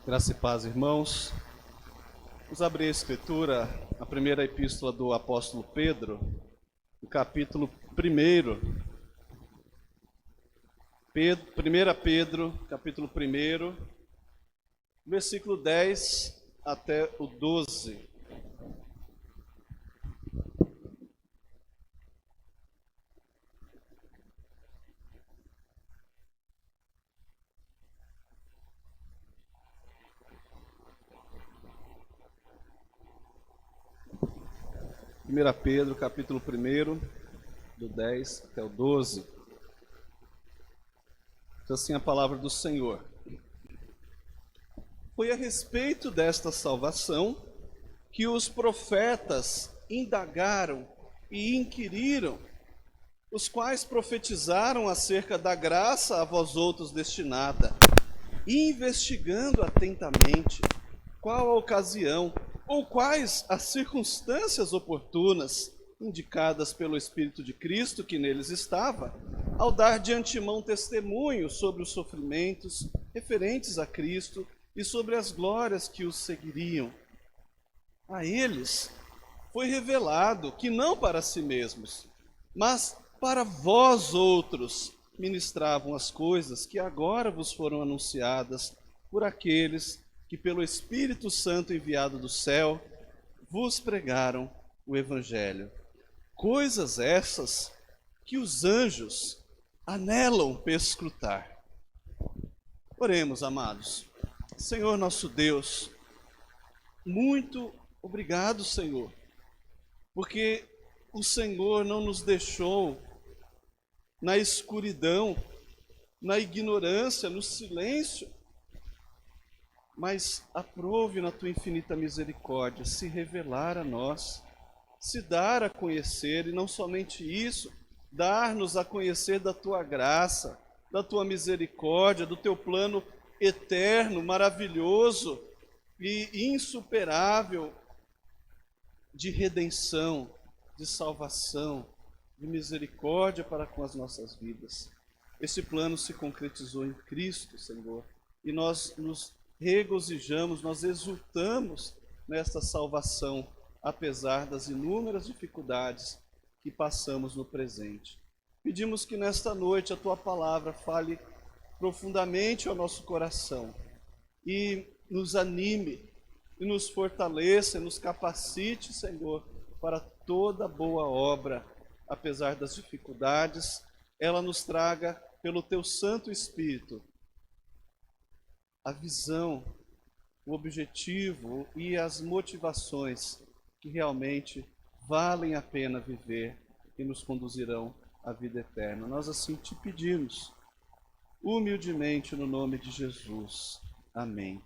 Graça e paz, irmãos. Vamos abrir a Escritura, a primeira epístola do apóstolo Pedro, no capítulo 1. 1 Pedro, capítulo 1, versículo 10 até o 12. Primeira Pedro, capítulo 1, do 10 até o 12. Diz assim a palavra do Senhor. Foi a respeito desta salvação que os profetas indagaram e inquiriram, os quais profetizaram acerca da graça a vós outros destinada, investigando atentamente qual a ocasião ou quais as circunstâncias oportunas indicadas pelo Espírito de Cristo que neles estava, ao dar de antemão testemunho sobre os sofrimentos referentes a Cristo e sobre as glórias que os seguiriam. A eles foi revelado que não para si mesmos, mas para vós outros ministravam as coisas que agora vos foram anunciadas por aqueles que pelo Espírito Santo enviado do céu vos pregaram o Evangelho. Coisas essas que os anjos anelam perscrutar. Oremos, amados. Senhor nosso Deus, muito obrigado, Senhor, porque o Senhor não nos deixou na escuridão, na ignorância, no silêncio, mas aprove na tua infinita misericórdia se revelar a nós, se dar a conhecer, e não somente isso, dar-nos a conhecer da tua graça, da tua misericórdia, do teu plano eterno, maravilhoso e insuperável de redenção, de salvação, de misericórdia para com as nossas vidas. Esse plano se concretizou em Cristo, Senhor, e nós nos regozijamos, nós exultamos nesta salvação, apesar das inúmeras dificuldades que passamos no presente. Pedimos que nesta noite a tua palavra fale profundamente ao nosso coração e nos anime, e nos fortaleça, e nos capacite, Senhor, para toda boa obra. Apesar das dificuldades, ela nos traga, pelo teu Santo Espírito, a visão, o objetivo e as motivações que realmente valem a pena viver e nos conduzirão à vida eterna. Nós assim te pedimos, humildemente, no nome de Jesus. Amém.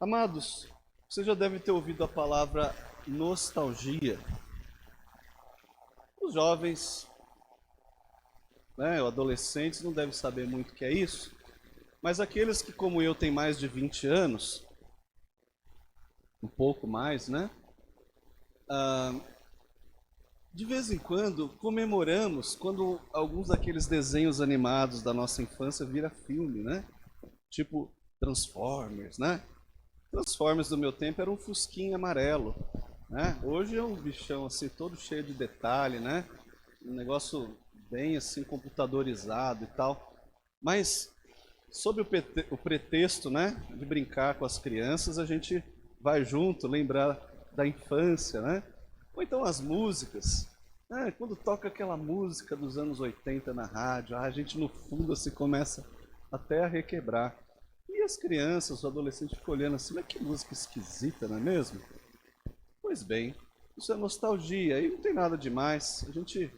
Amados, você já deve ter ouvido a palavra nostalgia. Os jovens, os adolescentes não devem saber muito o que é isso, mas aqueles que, como eu, têm mais de 20 anos, um pouco mais, de vez em quando comemoramos quando alguns daqueles desenhos animados da nossa infância vira filme, Tipo Transformers, Transformers do meu tempo era um fusquinha amarelo, Hoje é um bichão assim todo cheio de detalhe, Um negócio bem assim computadorizado e tal. Mas sob o pretexto, de brincar com as crianças, a gente vai junto lembrar da infância, Ou então as músicas, quando toca aquela música dos anos 80 na rádio, a gente no fundo assim começa até a requebrar. E as crianças, os adolescentes ficam olhando assim, mas que música esquisita, não é mesmo? Pois bem, isso é nostalgia e não tem nada demais. A gente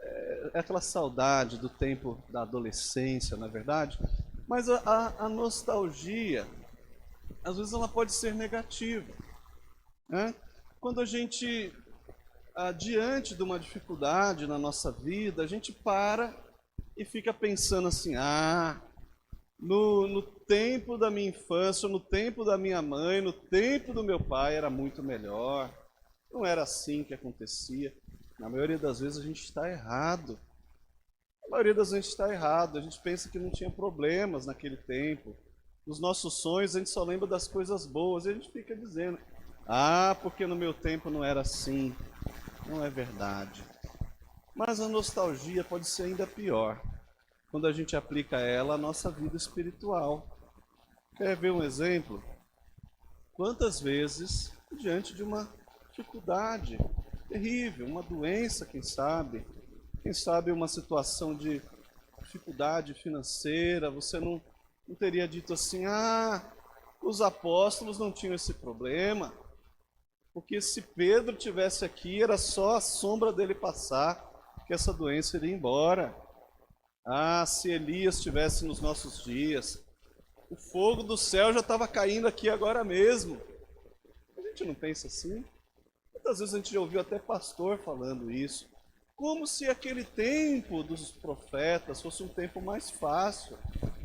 é aquela saudade do tempo da adolescência, não é verdade? Mas a nostalgia, às vezes ela pode ser negativa, Quando a gente, diante de uma dificuldade na nossa vida, a gente para e fica pensando assim, no tempo da minha infância, no tempo da minha mãe, no tempo do meu pai era muito melhor. Não era assim que acontecia. Na maioria das vezes a gente está errado. maioria das vezes está errado. A gente pensa que não tinha problemas naquele tempo. Nos nossos sonhos a gente só lembra das coisas boas e a gente fica dizendo: ah, porque no meu tempo não era assim. Não é verdade. Mas a nostalgia pode ser ainda pior quando a gente aplica ela à nossa vida espiritual. Quer ver um exemplo? Quantas vezes, diante de uma dificuldade terrível, uma doença, quem sabe uma situação de dificuldade financeira, você não teria dito assim: ah, os apóstolos não tinham esse problema, porque se Pedro tivesse aqui, era só a sombra dele passar, que essa doença iria embora. Ah, se Elias estivesse nos nossos dias, o fogo do céu já estava caindo aqui agora mesmo. A gente não pensa assim? Muitas vezes a gente já ouviu até pastor falando isso, como se aquele tempo dos profetas fosse um tempo mais fácil,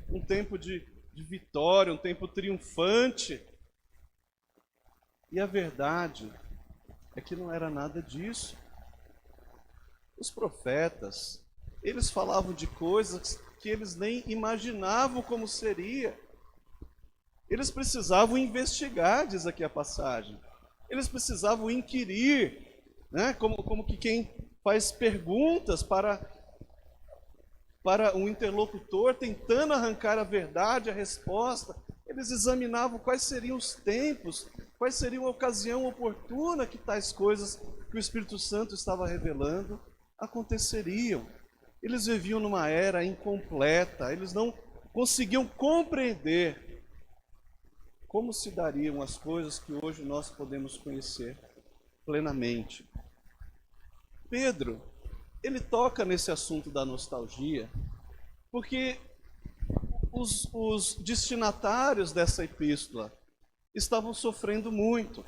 um tempo de vitória, um tempo triunfante. E a verdade é que não era nada disso. Os profetas, eles falavam de coisas que eles nem imaginavam como seria. Eles precisavam investigar, diz aqui a passagem. Eles precisavam inquirir, né? Como que quem faz perguntas para um interlocutor, tentando arrancar a verdade, a resposta. Eles examinavam quais seriam os tempos, quais seriam a ocasião oportuna que tais coisas que o Espírito Santo estava revelando aconteceriam. Eles viviam numa era incompleta, eles não conseguiam compreender como se dariam as coisas que hoje nós podemos conhecer plenamente. Pedro, ele toca nesse assunto da nostalgia, porque os destinatários dessa epístola estavam sofrendo muito.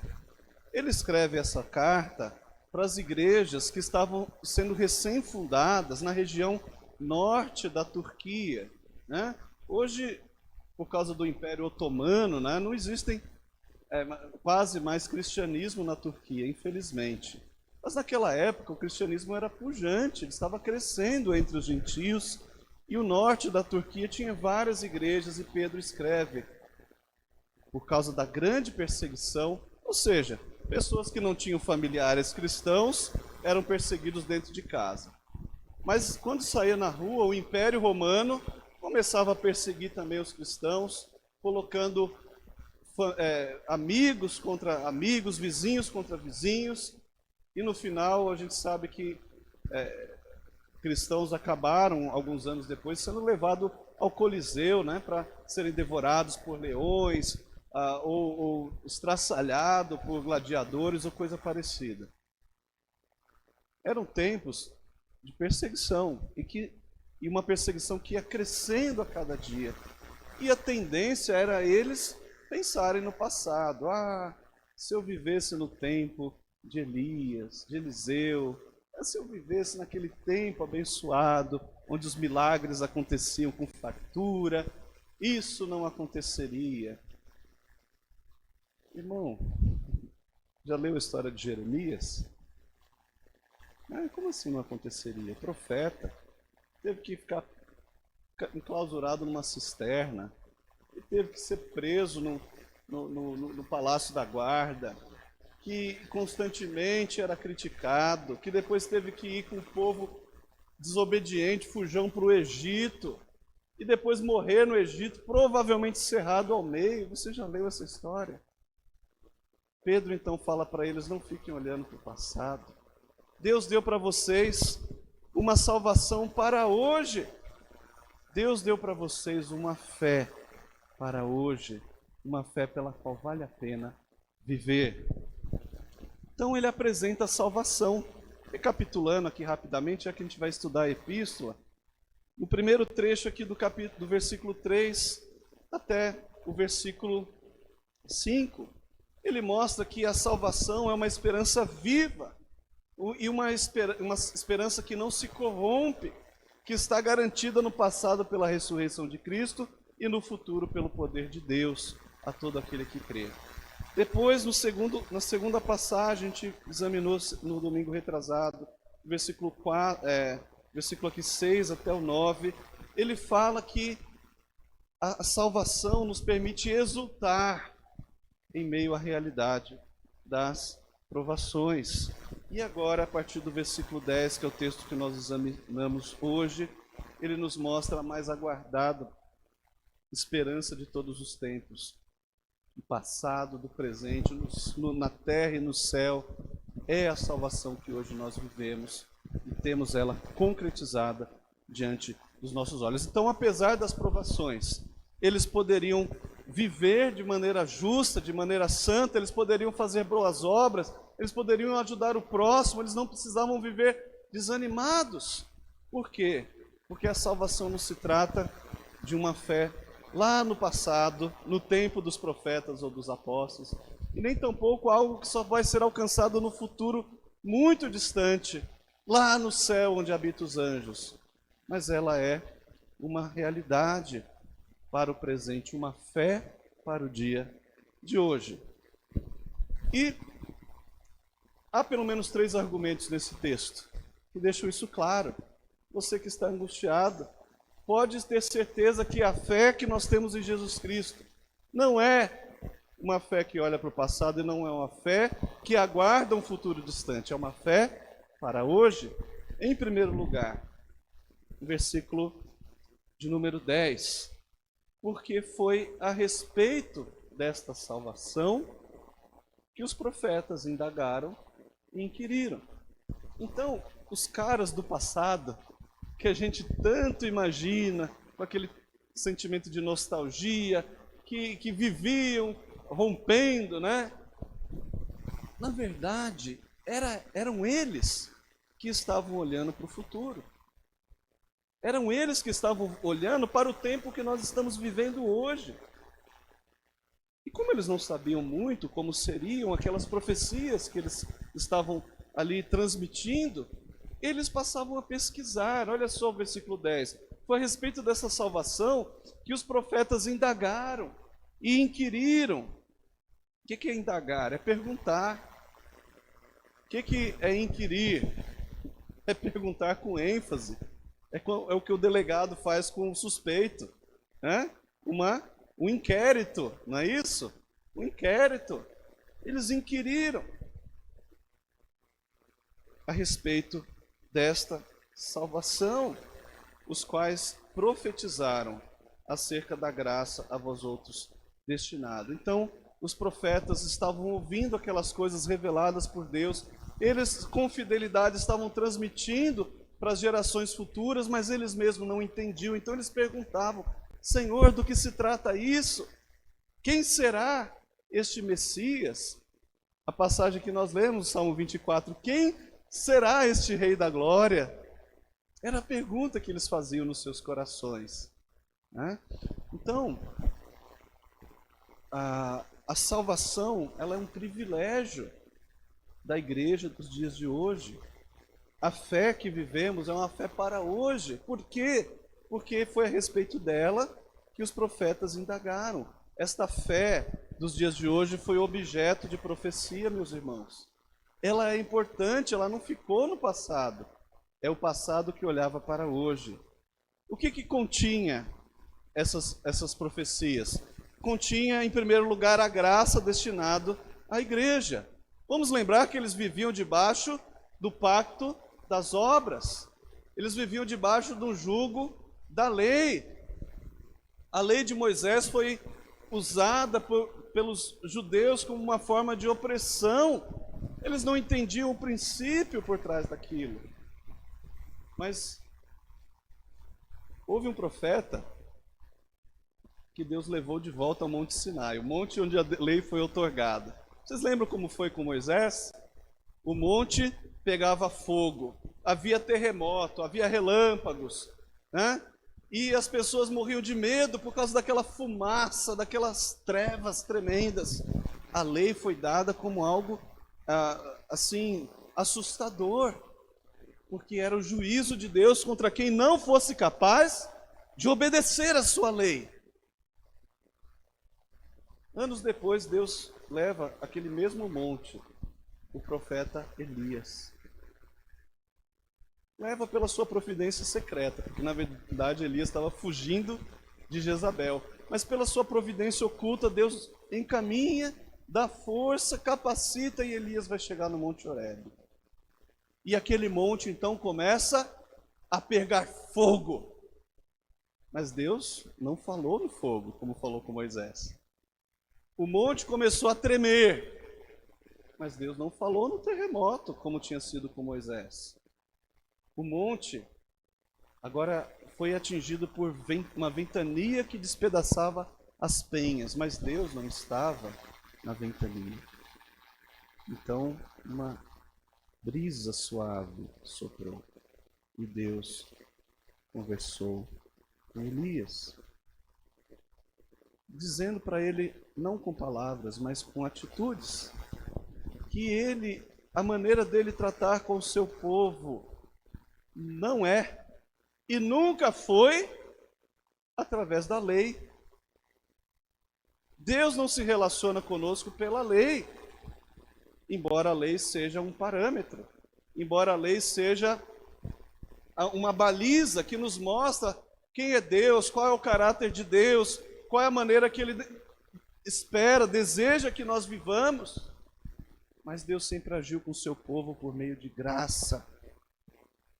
Ele escreve essa carta para as igrejas que estavam sendo recém-fundadas na região norte da Turquia, né? Hoje, por causa do Império Otomano, né, não existem quase mais cristianismo na Turquia, infelizmente. Mas naquela época o cristianismo era pujante, ele estava crescendo entre os gentios, e o norte da Turquia tinha várias igrejas, e Pedro escreve, por causa da grande perseguição, ou seja, pessoas que não tinham familiares cristãos eram perseguidos dentro de casa. Mas quando saía na rua, o Império Romano começava a perseguir também os cristãos, colocando amigos contra amigos, vizinhos contra vizinhos, e no final a gente sabe que cristãos acabaram, alguns anos depois, sendo levados ao Coliseu, né, para serem devorados por leões, ou estraçalhados por gladiadores ou coisa parecida. Eram tempos de perseguição, e uma perseguição que ia crescendo a cada dia. E a tendência era eles pensarem no passado. Ah, se eu vivesse no tempo de Elias, de Eliseu, se eu vivesse naquele tempo abençoado, onde os milagres aconteciam com fartura, isso não aconteceria. Irmão, já leu a história de Jeremias? Como assim não aconteceria? Profeta teve que ficar enclausurado numa cisterna, e teve que ser preso no palácio da guarda, que constantemente era criticado, que depois teve que ir com o povo desobediente, fujão para o Egito, e depois morrer no Egito, provavelmente cerrado ao meio. Você já leu essa história? Pedro então fala para eles: não fiquem olhando para o passado. Deus deu para vocês uma salvação para hoje. Deus deu para vocês uma fé para hoje, uma fé pela qual vale a pena viver. Então ele apresenta a salvação. Recapitulando aqui rapidamente, já que a gente vai estudar a epístola, no primeiro trecho aqui do versículo 3 até o versículo 5, ele mostra que a salvação é uma esperança viva, e uma esperança que não se corrompe, que está garantida no passado pela ressurreição de Cristo e no futuro pelo poder de Deus a todo aquele que crê. Depois, na segunda passagem, a gente examinou no domingo retrasado, versículo versículo aqui 6 até o 9, ele fala que a salvação nos permite exultar em meio à realidade das provações. E agora, a partir do versículo 10, que é o texto que nós examinamos hoje, ele nos mostra a mais aguardada esperança de todos os tempos. Do passado, do presente, na terra e no céu, é a salvação que hoje nós vivemos e temos ela concretizada diante dos nossos olhos. Então, apesar das provações, eles poderiam viver de maneira justa, de maneira santa, eles poderiam fazer boas obras, eles poderiam ajudar o próximo, eles não precisavam viver desanimados. Por quê? Porque a salvação não se trata de uma fé lá no passado, no tempo dos profetas ou dos apóstolos, e nem tampouco algo que só vai ser alcançado no futuro muito distante, lá no céu onde habitam os anjos. Mas ela é uma realidade para o presente, uma fé para o dia de hoje. E há pelo menos 3 argumentos nesse texto que deixam isso claro. Você que está angustiado, pode ter certeza que a fé que nós temos em Jesus Cristo não é uma fé que olha para o passado e não é uma fé que aguarda um futuro distante. É uma fé para hoje. Em primeiro lugar, o versículo de número 10. Porque foi a respeito desta salvação que os profetas indagaram e inquiriram. Então, os caras do passado, que a gente tanto imagina, com aquele sentimento de nostalgia, que viviam rompendo, né? Na verdade, eram eles que estavam olhando para o futuro. Eram eles que estavam olhando para o tempo que nós estamos vivendo hoje. E como eles não sabiam muito como seriam aquelas profecias que eles estavam ali transmitindo, eles passavam a pesquisar. Olha só o versículo 10. Foi a respeito dessa salvação que os profetas indagaram e inquiriram. O que é indagar? É perguntar. O que é inquirir? É perguntar com ênfase. É o que o delegado faz com o suspeito, né? Um inquérito, não é isso? Um inquérito. Eles inquiriram a respeito desta salvação, os quais profetizaram acerca da graça a vós outros destinado. Então, os profetas estavam ouvindo aquelas coisas reveladas por Deus, eles com fidelidade estavam transmitindo para as gerações futuras, mas eles mesmos não entendiam. Então eles perguntavam: Senhor, do que se trata isso? Quem será este Messias? A passagem que nós lemos, Salmo 24, quem será este Rei da Glória? Era a pergunta que eles faziam nos seus corações, né? Então, a salvação, ela é um privilégio da igreja dos dias de hoje. A fé que vivemos é uma fé para hoje. Por quê? Porque foi a respeito dela que os profetas indagaram. Esta fé dos dias de hoje foi objeto de profecia, meus irmãos. Ela é importante, ela não ficou no passado. É o passado que olhava para hoje. O que continha essas profecias? Continha, em primeiro lugar, a graça destinada à igreja. Vamos lembrar que eles viviam debaixo do pacto das obras. Eles viviam debaixo do jugo da lei. A lei de Moisés foi usada pelos judeus como uma forma de opressão. Eles não entendiam o princípio por trás daquilo. Mas houve um profeta que Deus levou de volta ao Monte Sinai, o monte onde a lei foi outorgada. Vocês lembram como foi com Moisés? O monte pegava fogo, havia terremoto, havia relâmpagos, né? E as pessoas morriam de medo por causa daquela fumaça, daquelas trevas tremendas. A lei foi dada como algo assim assustador, porque era o juízo de Deus contra quem não fosse capaz de obedecer a sua lei. Anos depois, Deus leva aquele mesmo monte, o profeta Elias. Leva pela sua providência secreta, porque na verdade Elias estava fugindo de Jezabel. Mas pela sua providência oculta, Deus encaminha, dá força, capacita e Elias vai chegar no Monte Horebe. E aquele monte então começa a pegar fogo. Mas Deus não falou no fogo, como falou com Moisés. O monte começou a tremer. Mas Deus não falou no terremoto, como tinha sido com Moisés. O monte agora foi atingido por uma ventania que despedaçava as penhas, mas Deus não estava na ventania. Então, uma brisa suave soprou e Deus conversou com Elias, dizendo para ele, não com palavras, mas com atitudes, que a maneira dele tratar com o seu povo não é e nunca foi através da lei. Deus não se relaciona conosco pela lei, embora a lei seja um parâmetro, embora a lei seja uma baliza que nos mostra quem é Deus, qual é o caráter de Deus, qual é a maneira que Ele espera, deseja que nós vivamos. Mas Deus sempre agiu com o seu povo por meio de graça.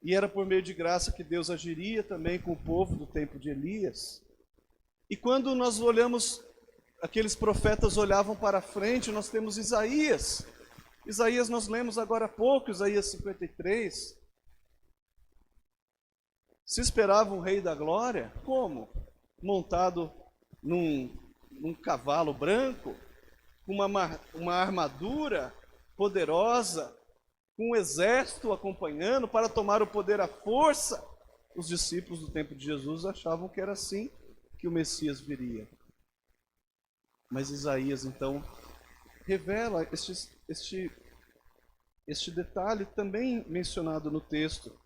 E era por meio de graça que Deus agiria também com o povo do tempo de Elias. E quando nós olhamos, aqueles profetas olhavam para frente, nós temos Isaías. Isaías nós lemos agora há pouco, Isaías 53. Se esperava um rei da glória, como? Montado num cavalo branco, com uma armadura poderosa, com um exército acompanhando para tomar o poder à força. Os discípulos do tempo de Jesus achavam que era assim que o Messias viria. Mas Isaías então revela este detalhe também mencionado no texto,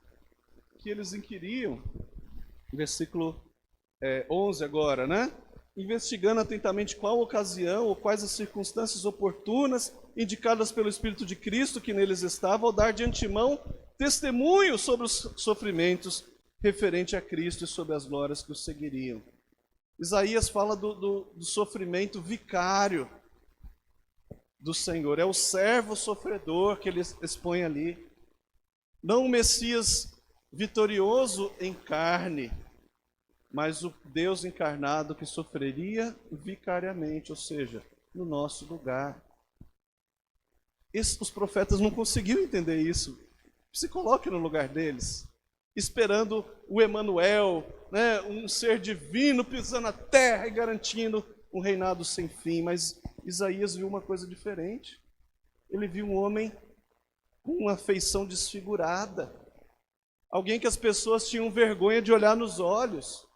que eles inquiriam, versículo 11 agora, né? Investigando atentamente qual ocasião ou quais as circunstâncias oportunas indicadas pelo Espírito de Cristo que neles estava, ao dar de antemão testemunho sobre os sofrimentos referente a Cristo e sobre as glórias que o seguiriam. Isaías fala do sofrimento vicário do Senhor, é o servo sofredor que ele expõe ali. Não o Messias vitorioso em carne, mas o Deus encarnado que sofreria vicariamente, ou seja, no nosso lugar. Os profetas não conseguiram entender isso. Se coloque no lugar deles, esperando o Emanuel, né, um ser divino pisando a terra e garantindo um reinado sem fim. Mas Isaías viu uma coisa diferente. Ele viu um homem com uma feição desfigurada, alguém que as pessoas tinham vergonha de olhar nos olhos.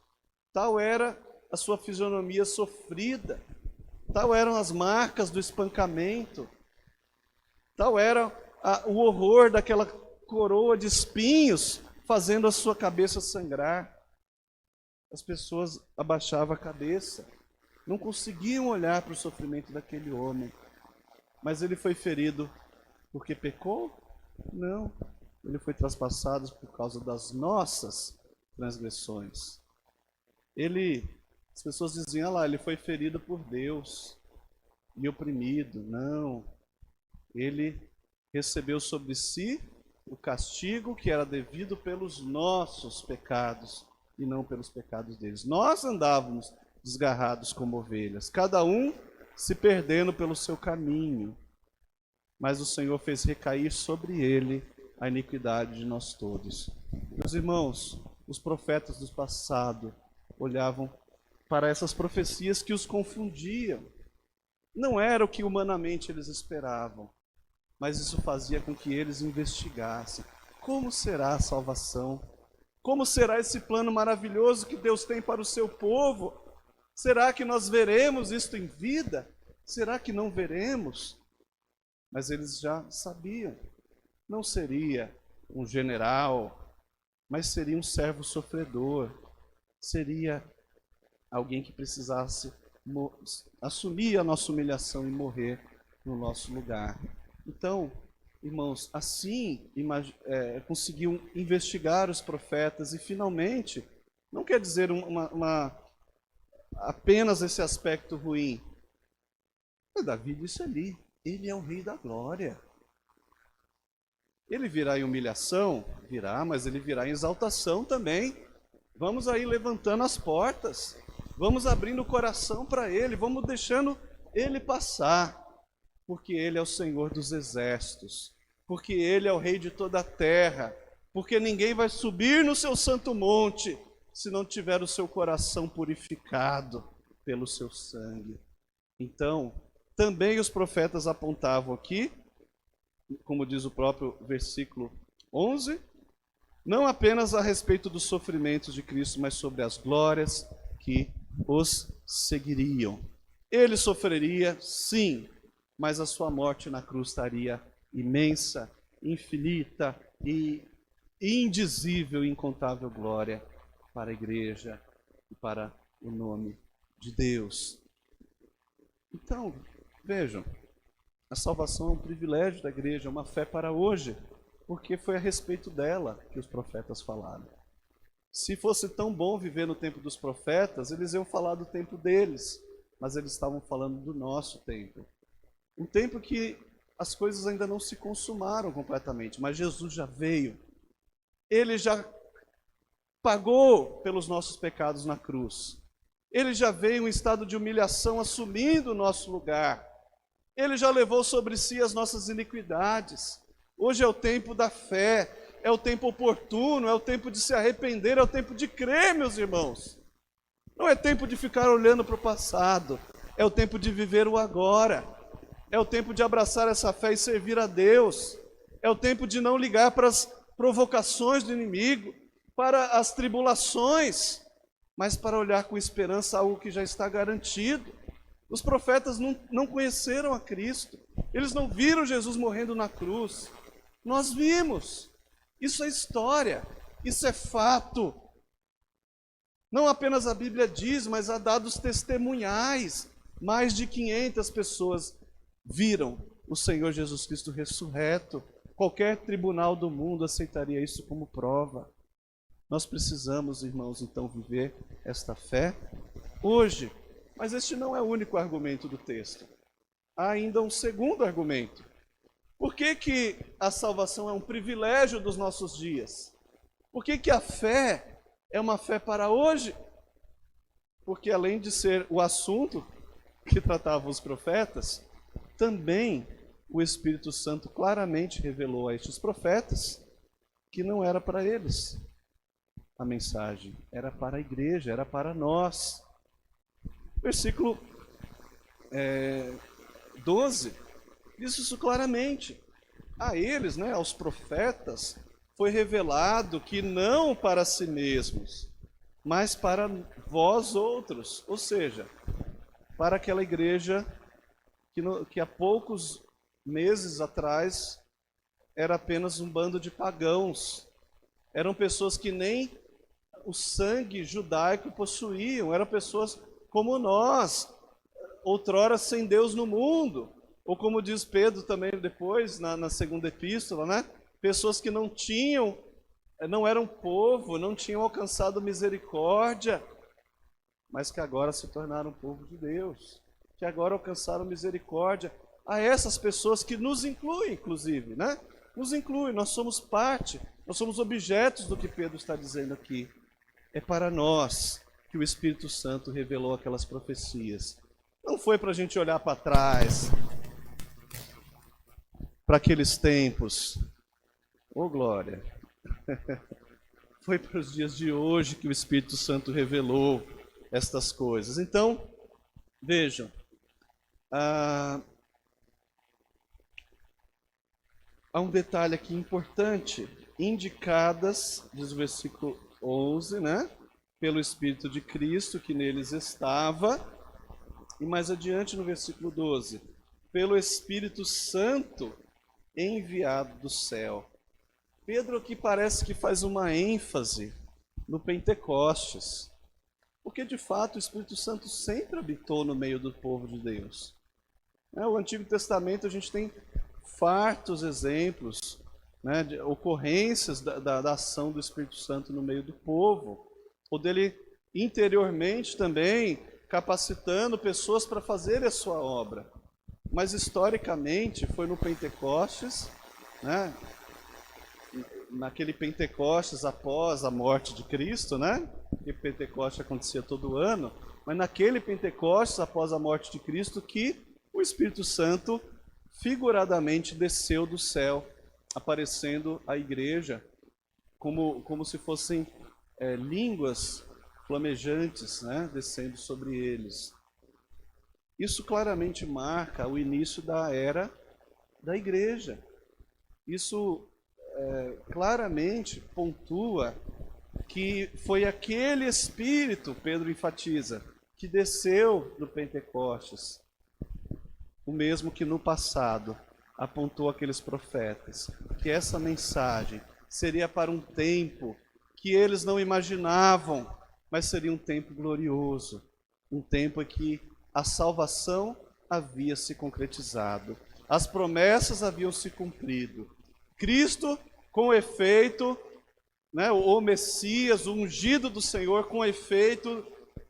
Tal era a sua fisionomia sofrida, tal eram as marcas do espancamento, tal era o horror daquela coroa de espinhos fazendo a sua cabeça sangrar. As pessoas abaixavam a cabeça, não conseguiam olhar para o sofrimento daquele homem. Mas ele foi ferido porque pecou? Não, ele foi traspassado por causa das nossas transgressões. As pessoas diziam, lá, ele foi ferido por Deus e oprimido. Não, ele recebeu sobre si o castigo que era devido pelos nossos pecados e não pelos pecados deles. Nós andávamos desgarrados como ovelhas, cada um se perdendo pelo seu caminho, mas o Senhor fez recair sobre ele a iniquidade de nós todos. Meus irmãos, os profetas do passado olhavam para essas profecias que os confundiam. Não era o que humanamente eles esperavam, mas isso fazia com que eles investigassem. Como será a salvação? Como será esse plano maravilhoso que Deus tem para o seu povo? Será que nós veremos isto em vida? Será que não veremos? Mas eles já sabiam. Não seria um general, mas seria um servo sofredor. Seria alguém que precisasse assumir a nossa humilhação e morrer no nosso lugar. Então, irmãos, assim conseguiu investigar os profetas e finalmente, não quer dizer apenas esse aspecto ruim. Mas Davi disse ali, ele é o rei da glória. Ele virá em humilhação? Virá, mas ele virá em exaltação também. Vamos aí levantando as portas, vamos abrindo o coração para ele, vamos deixando ele passar, porque ele é o Senhor dos exércitos, porque ele é o rei de toda a terra, porque ninguém vai subir no seu santo monte se não tiver o seu coração purificado pelo seu sangue. Então, também os profetas apontavam aqui, como diz o próprio versículo 11, não apenas a respeito dos sofrimentos de Cristo, mas sobre as glórias que os seguiriam. Ele sofreria, sim, mas a sua morte na cruz estaria imensa, infinita e indizível e incontável glória para a igreja e para o nome de Deus. Então, vejam, a salvação é um privilégio da igreja, é uma fé para hoje, porque foi a respeito dela que os profetas falaram. Se fosse tão bom viver no tempo dos profetas, eles iam falar do tempo deles, mas eles estavam falando do nosso tempo. Um tempo que as coisas ainda não se consumaram completamente, mas Jesus já veio. Ele já pagou pelos nossos pecados na cruz. Ele já veio em estado de humilhação, assumindo o nosso lugar. Ele já levou sobre si as nossas iniquidades. Hoje é o tempo da fé, é o tempo oportuno, é o tempo de se arrepender, é o tempo de crer, meus irmãos. Não é tempo de ficar olhando para o passado, é o tempo de viver o agora. É o tempo de abraçar essa fé e servir a Deus. É o tempo de não ligar para as provocações do inimigo, para as tribulações, mas para olhar com esperança algo que já está garantido. Os profetas não conheceram a Cristo, eles não viram Jesus morrendo na cruz. Nós vimos. Isso é história, isso é fato. Não apenas a Bíblia diz, mas há dados testemunhais. Mais de 500 pessoas viram o Senhor Jesus Cristo ressurreto. Qualquer tribunal do mundo aceitaria isso como prova. Nós precisamos, irmãos, então viver esta fé hoje. Mas este não é o único argumento do texto. Há ainda um segundo argumento. Por que a salvação é um privilégio dos nossos dias? Por que a fé é uma fé para hoje? Porque além de ser o assunto que tratavam os profetas, também o Espírito Santo claramente revelou a estes profetas que não era para eles a mensagem, era para a igreja, era para nós. Versículo 12 diz isso claramente. A eles, aos profetas, foi revelado que não para si mesmos, mas para vós outros, ou seja, para aquela igreja que há poucos meses atrás era apenas um bando de pagãos. Eram pessoas que nem o sangue judaico possuíam, eram pessoas como nós, outrora sem Deus no mundo. Ou como diz Pedro também depois, na segunda epístola, pessoas que não eram povo, não tinham alcançado misericórdia, mas que agora se tornaram povo de Deus, que agora alcançaram misericórdia. A essas pessoas que nos incluem, inclusive, nos incluem, nós somos parte, nós somos objetos do que Pedro está dizendo aqui. É para nós que o Espírito Santo revelou aquelas profecias. Não foi para a gente olhar para trás, para aqueles tempos. Oh, glória! Foi para os dias de hoje que o Espírito Santo revelou estas coisas. Então, vejam, há um detalhe aqui importante. Indicadas, diz o versículo 11, pelo Espírito de Cristo que neles estava. E mais adiante no versículo 12, pelo Espírito Santo enviado do céu. Pedro aqui parece que faz uma ênfase no Pentecostes, porque de fato o Espírito Santo sempre habitou no meio do povo de Deus. O Antigo Testamento a gente tem fartos exemplos, né, de ocorrências da ação do Espírito Santo no meio do povo, ou dele interiormente também capacitando pessoas para fazerem a sua obra. Mas historicamente foi no Pentecostes, né, naquele Pentecostes após a morte de Cristo, né? Que Pentecostes acontecia todo ano, mas naquele Pentecostes após a morte de Cristo que o Espírito Santo figuradamente desceu do céu, aparecendo à igreja como se fossem línguas flamejantes, né? Descendo sobre eles. Isso claramente marca o início da era da igreja. Isso claramente pontua que foi aquele Espírito, Pedro enfatiza, que desceu no Pentecostes, o mesmo que no passado apontou aqueles profetas, que essa mensagem seria para um tempo que eles não imaginavam, mas seria um tempo glorioso, um tempo em que a salvação havia se concretizado, as promessas haviam se cumprido. Cristo, com efeito, né, o Messias, o ungido do Senhor, com efeito,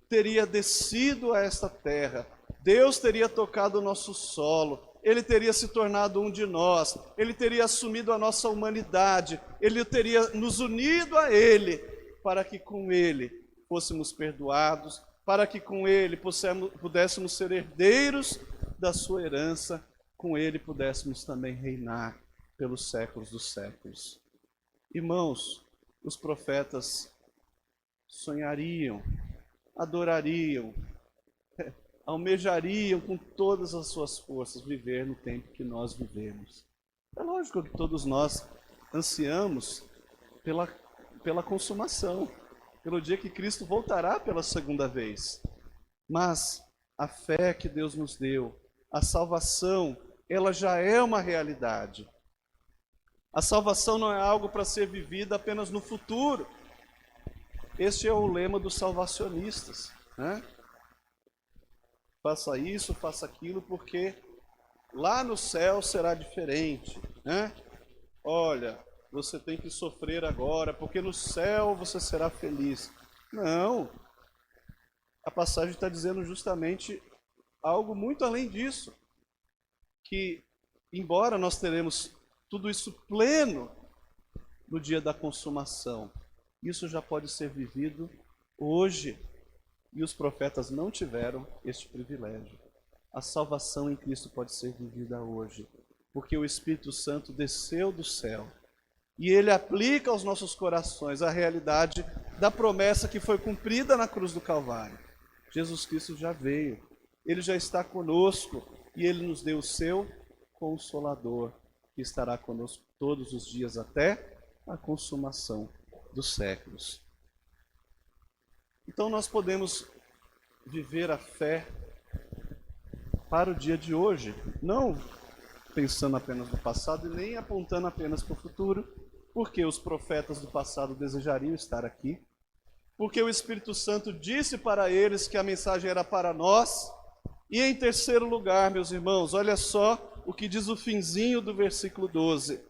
teria descido a esta terra. Deus teria tocado o nosso solo, Ele teria se tornado um de nós, Ele teria assumido a nossa humanidade, Ele teria nos unido a Ele, para que com Ele fôssemos perdoados, para que com Ele pudéssemos ser herdeiros da sua herança, com Ele pudéssemos também reinar pelos séculos dos séculos. Irmãos, os profetas sonhariam, adorariam, almejariam com todas as suas forças viver no tempo que nós vivemos. É lógico que todos nós ansiamos pela consumação, pelo dia que Cristo voltará pela segunda vez. Mas a fé que Deus nos deu, a salvação, ela já é uma realidade. A salvação não é algo para ser vivida apenas no futuro. Este é o lema dos salvacionistas, né? Faça isso, faça aquilo, porque lá no céu será diferente, né? Olha, você tem que sofrer agora, porque no céu você será feliz. Não. A passagem está dizendo justamente algo muito além disso. Que, embora nós teremos tudo isso pleno no dia da consumação, isso já pode ser vivido hoje. E os profetas não tiveram este privilégio. A salvação em Cristo pode ser vivida hoje, porque o Espírito Santo desceu do céu e Ele aplica aos nossos corações a realidade da promessa que foi cumprida na cruz do Calvário. Jesus Cristo já veio, Ele já está conosco e Ele nos deu o seu Consolador, que estará conosco todos os dias até a consumação dos séculos. Então nós podemos viver a fé para o dia de hoje, não pensando apenas no passado e nem apontando apenas para o futuro, porque os profetas do passado desejariam estar aqui, porque o Espírito Santo disse para eles que a mensagem era para nós, e em terceiro lugar, meus irmãos, olha só o que diz o finzinho do versículo 12.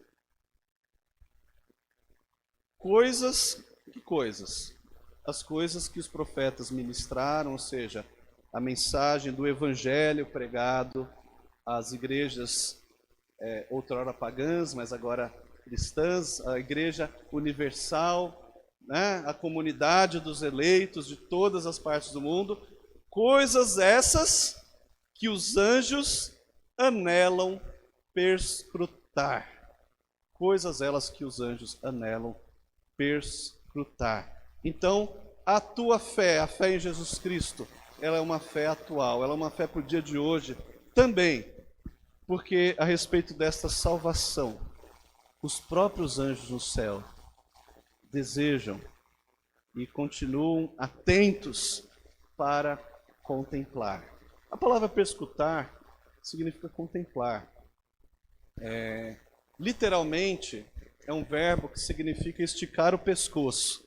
Que coisas? As coisas que os profetas ministraram, ou seja, a mensagem do evangelho pregado às igrejas outrora pagãs, mas agora cristãs, a igreja universal, né, a comunidade dos eleitos de todas as partes do mundo, coisas essas que os anjos anelam perscrutar. Coisas elas que os anjos anelam perscrutar. Então, a tua fé, a fé em Jesus Cristo, ela é uma fé atual, ela é uma fé para o dia de hoje também, porque a respeito desta salvação, os próprios anjos no céu desejam e continuam atentos para contemplar. A palavra perscrutar significa contemplar. Literalmente, é um verbo que significa esticar o pescoço.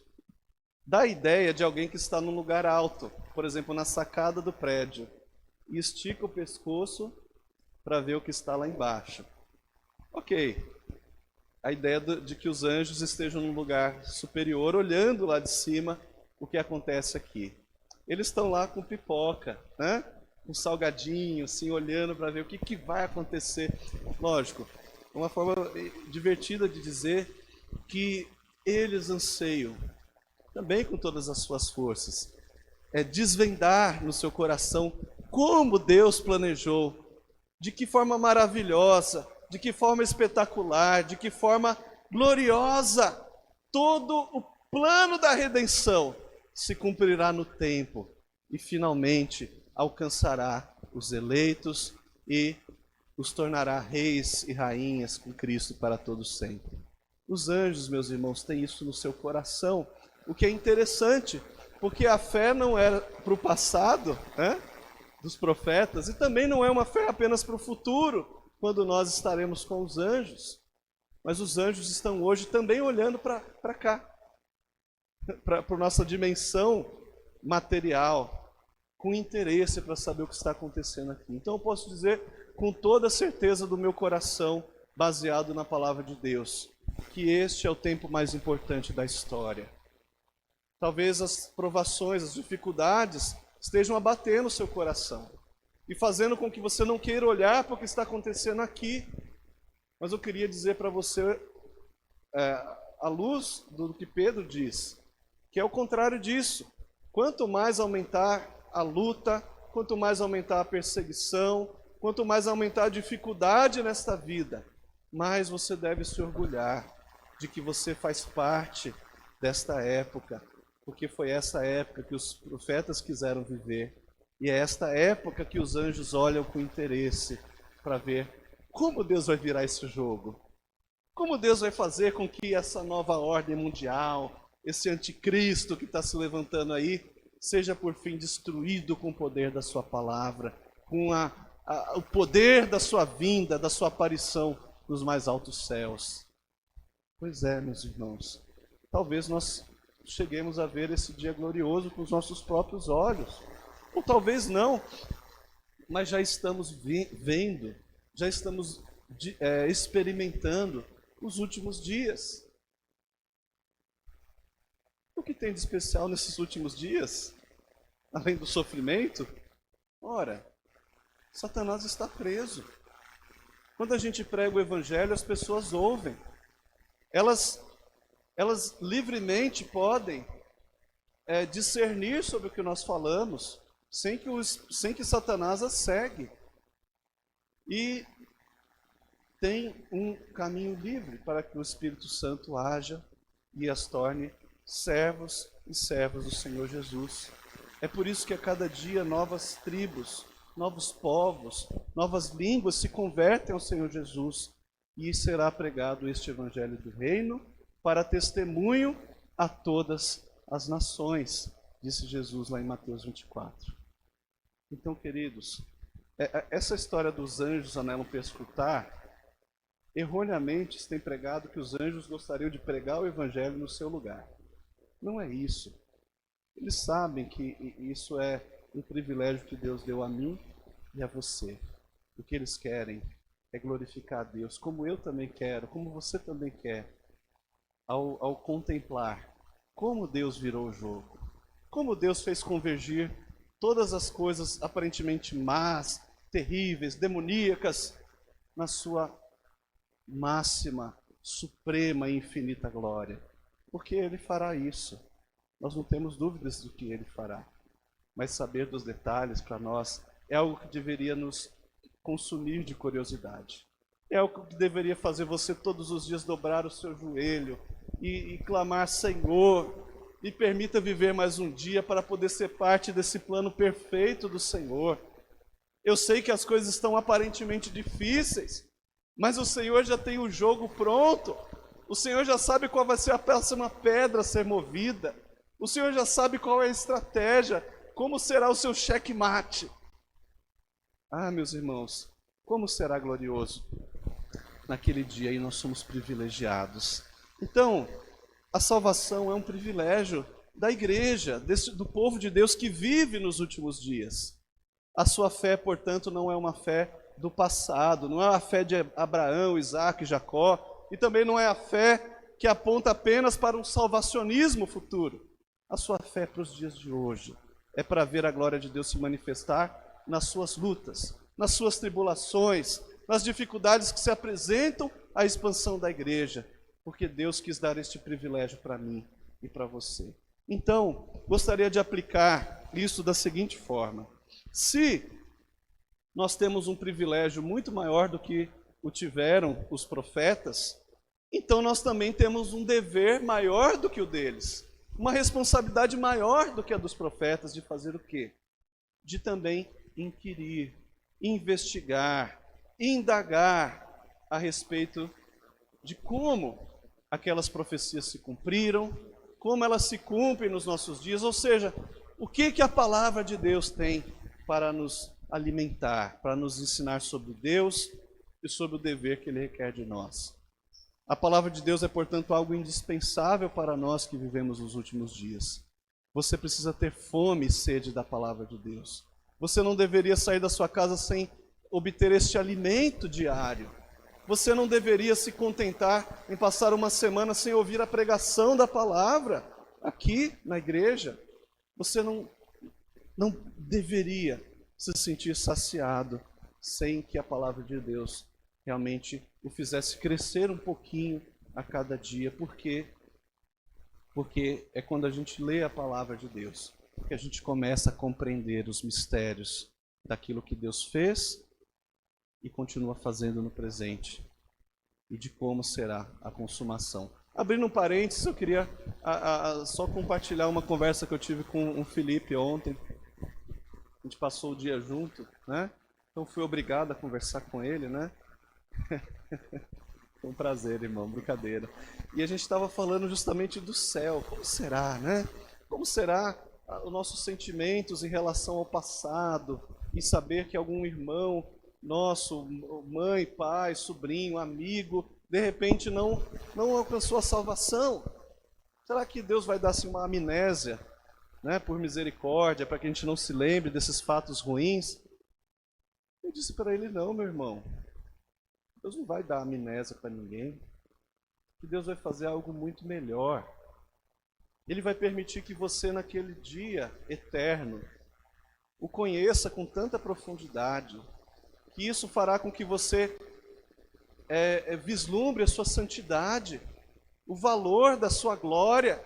Dá a ideia de alguém que está num lugar alto, por exemplo, na sacada do prédio, e estica o pescoço para ver o que está lá embaixo. Ok, a ideia de que os anjos estejam num lugar superior, olhando lá de cima o que acontece aqui. Eles estão lá com pipoca, né? Com salgadinho, assim, olhando para ver o que vai acontecer. Lógico, uma forma divertida de dizer que eles anseiam, também com todas as suas forças, desvendar no seu coração como Deus planejou, de que forma maravilhosa, de que forma espetacular, de que forma gloriosa, todo o plano da redenção se cumprirá no tempo e finalmente alcançará os eleitos e os tornará reis e rainhas com Cristo para todo sempre. Os anjos, meus irmãos, têm isso no seu coração, o que é interessante, porque a fé não é para o passado, né, dos profetas, e também não é uma fé apenas para o futuro, quando nós estaremos com os anjos, mas os anjos estão hoje também olhando para cá, para a nossa dimensão material, com interesse para saber o que está acontecendo aqui. Então eu posso dizer com toda a certeza do meu coração, baseado na palavra de Deus, que este é o tempo mais importante da história. Talvez as provações, as dificuldades estejam abatendo o seu coração e fazendo com que você não queira olhar para o que está acontecendo aqui. Mas eu queria dizer para você, à luz do que Pedro diz, que é o contrário disso. Quanto mais aumentar a luta, quanto mais aumentar a perseguição, quanto mais aumentar a dificuldade nesta vida, mais você deve se orgulhar de que você faz parte desta época, porque foi essa época que os profetas quiseram viver, e é esta época que os anjos olham com interesse para ver como Deus vai virar esse jogo, como Deus vai fazer com que essa nova ordem mundial, esse anticristo que está se levantando aí, seja por fim destruído com o poder da sua palavra, com o poder da sua vinda, da sua aparição nos mais altos céus. Pois é, meus irmãos, talvez nós cheguemos a ver esse dia glorioso com os nossos próprios olhos, ou talvez não, mas já estamos vendo, já estamos experimentando os últimos dias. O que tem de especial nesses últimos dias, além do sofrimento? Ora, Satanás está preso. Quando a gente prega o evangelho, as pessoas ouvem. Elas livremente podem discernir sobre o que nós falamos, sem que Satanás as segue. E tem um caminho livre para que o Espírito Santo haja e as torne servos e servas do Senhor Jesus. É por isso que a cada dia novas tribos, novos povos, novas línguas se convertem ao Senhor Jesus e será pregado este evangelho do reino para testemunho a todas as nações, disse Jesus lá em Mateus 24. Então, queridos, essa história dos anjos anelam perscrutar, erroneamente se tem pregado que os anjos gostariam de pregar o evangelho no seu lugar. Não é isso. Eles sabem que isso é um privilégio que Deus deu a mim e a você. O que eles querem é glorificar a Deus, como eu também quero, como você também quer, ao contemplar como Deus virou o jogo, como Deus fez convergir todas as coisas aparentemente más, terríveis, demoníacas, na sua máxima, suprema e infinita glória. Porque Ele fará isso. Nós não temos dúvidas do que Ele fará. Mas saber dos detalhes para nós é algo que deveria nos consumir de curiosidade. É algo que deveria fazer você todos os dias dobrar o seu joelho e clamar: Senhor, me permita viver mais um dia para poder ser parte desse plano perfeito do Senhor. Eu sei que as coisas estão aparentemente difíceis, mas o Senhor já tem o jogo pronto. O Senhor já sabe qual vai ser a próxima pedra a ser movida. O Senhor já sabe qual é a estratégia, como será o seu checkmate. Ah, meus irmãos, como será glorioso naquele dia, e nós somos privilegiados. Então, a salvação é um privilégio da igreja, do povo de Deus que vive nos últimos dias. A sua fé, portanto, não é uma fé do passado, não é a fé de Abraão, Isaac e Jacó, e também não é a fé que aponta apenas para um salvacionismo futuro. A sua fé para os dias de hoje é para ver a glória de Deus se manifestar nas suas lutas, nas suas tribulações, nas dificuldades que se apresentam à expansão da igreja, porque Deus quis dar este privilégio para mim e para você. Então, gostaria de aplicar isso da seguinte forma: se nós temos um privilégio muito maior do que o tiveram os profetas, então nós também temos um dever maior do que o deles, uma responsabilidade maior do que a dos profetas de fazer o quê? De também inquirir, investigar, indagar a respeito de como aquelas profecias se cumpriram, como elas se cumprem nos nossos dias, ou seja, o que a palavra de Deus tem para nos alimentar, para nos ensinar sobre Deus e sobre o dever que Ele requer de nós. A palavra de Deus é, portanto, algo indispensável para nós que vivemos nos últimos dias. Você precisa ter fome e sede da palavra de Deus. Você não deveria sair da sua casa sem obter este alimento diário. Você não deveria se contentar em passar uma semana sem ouvir a pregação da palavra aqui na igreja. Você não deveria se sentir saciado sem que a palavra de Deus realmente o fizesse crescer um pouquinho a cada dia. Por quê? Porque é quando a gente lê a palavra de Deus que a gente começa a compreender os mistérios daquilo que Deus fez e continua fazendo no presente, e de como será a consumação. Abrindo um parênteses, eu queria só compartilhar uma conversa que eu tive com o Felipe ontem. A gente passou o dia junto, né? Então fui obrigado a conversar com ele, né? Foi um prazer, irmão, brincadeira. E a gente estava falando justamente do céu. Como será, né? Como será os nossos sentimentos em relação ao passado, e saber que algum irmão nosso, mãe, pai, sobrinho, amigo, de repente não alcançou a salvação. Será que Deus vai dar assim uma amnésia, né, por misericórdia, para que a gente não se lembre desses fatos ruins? Eu disse para ele: não, meu irmão, Deus não vai dar amnésia para ninguém. Que Deus vai fazer algo muito melhor. Ele vai permitir que você, naquele dia eterno, o conheça com tanta profundidade, que isso fará com que você vislumbre a sua santidade, o valor da sua glória,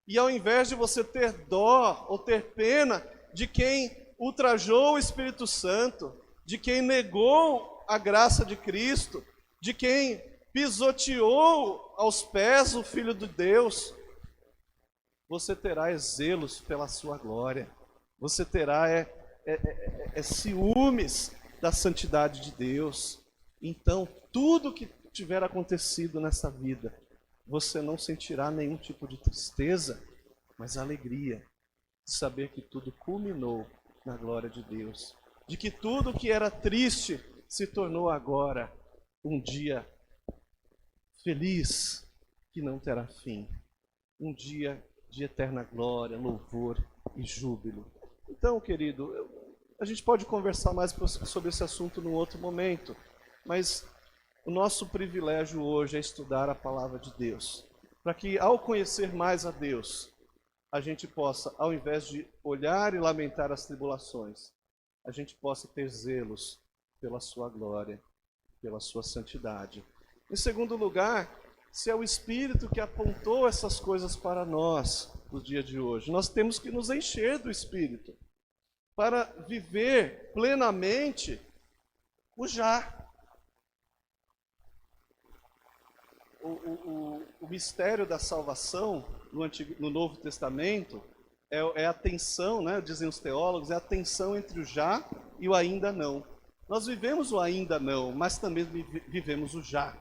e ao invés de você ter dó ou ter pena de quem ultrajou o Espírito Santo, de quem negou a graça de Cristo, de quem pisoteou aos pés o Filho de Deus, você terá zelos pela sua glória, você terá ciúmes da santidade de Deus. Então, tudo que tiver acontecido nessa vida, você não sentirá nenhum tipo de tristeza, mas alegria de saber que tudo culminou na glória de Deus, de que tudo que era triste se tornou agora um dia feliz que não terá fim, um dia de eterna glória, louvor e júbilo. Então, querido, a gente pode conversar mais sobre esse assunto num outro momento, mas o nosso privilégio hoje é estudar a palavra de Deus, para que ao conhecer mais a Deus, a gente possa, ao invés de olhar e lamentar as tribulações, a gente possa ter zelos pela sua glória, pela sua santidade. Em segundo lugar, se é o Espírito que apontou essas coisas para nós no dia de hoje, nós temos que nos encher do Espírito para viver plenamente o já. O mistério da salvação no Novo Testamento é a tensão, né, dizem os teólogos, é a tensão entre o já e o ainda não. Nós vivemos o ainda não, mas também vivemos o já.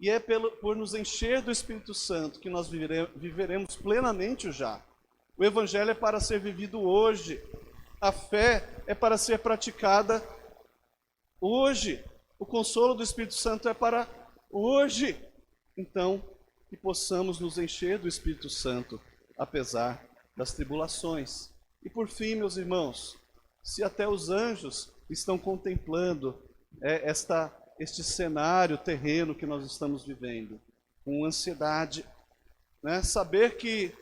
E é por nos encher do Espírito Santo que nós viveremos plenamente o já. O Evangelho é para ser vivido hoje. A fé é para ser praticada hoje. O consolo do Espírito Santo é para hoje. Então, que possamos nos encher do Espírito Santo, apesar das tribulações. E por fim, meus irmãos, se até os anjos estão contemplando este cenário terreno que nós estamos vivendo, com ansiedade, né? Saber que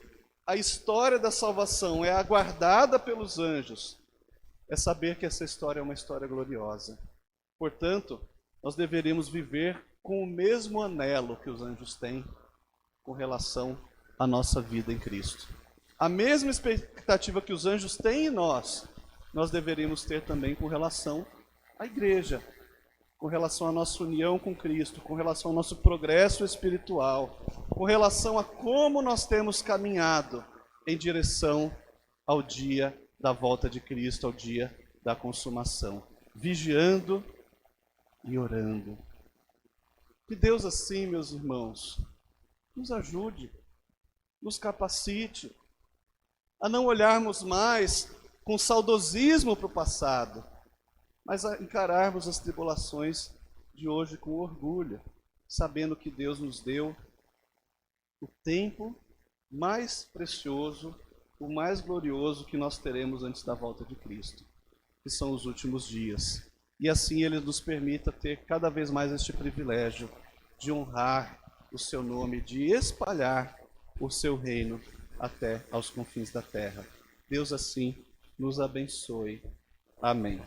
a história da salvação é aguardada pelos anjos, é saber que essa história é uma história gloriosa. Portanto, nós deveríamos viver com o mesmo anelo que os anjos têm com relação à nossa vida em Cristo. A mesma expectativa que os anjos têm em nós deveríamos ter também com relação à igreja, com relação à nossa união com Cristo, com relação ao nosso progresso espiritual, com relação a como nós temos caminhado em direção ao dia da volta de Cristo, ao dia da consumação, vigiando e orando. Que Deus assim, meus irmãos, nos ajude, nos capacite a não olharmos mais com saudosismo para o passado, mas a encararmos as tribulações de hoje com orgulho, sabendo que Deus nos deu o tempo mais precioso, o mais glorioso que nós teremos antes da volta de Cristo, que são os últimos dias. E assim Ele nos permita ter cada vez mais este privilégio de honrar o seu nome, de espalhar o seu reino até aos confins da terra. Deus assim nos abençoe. Amém.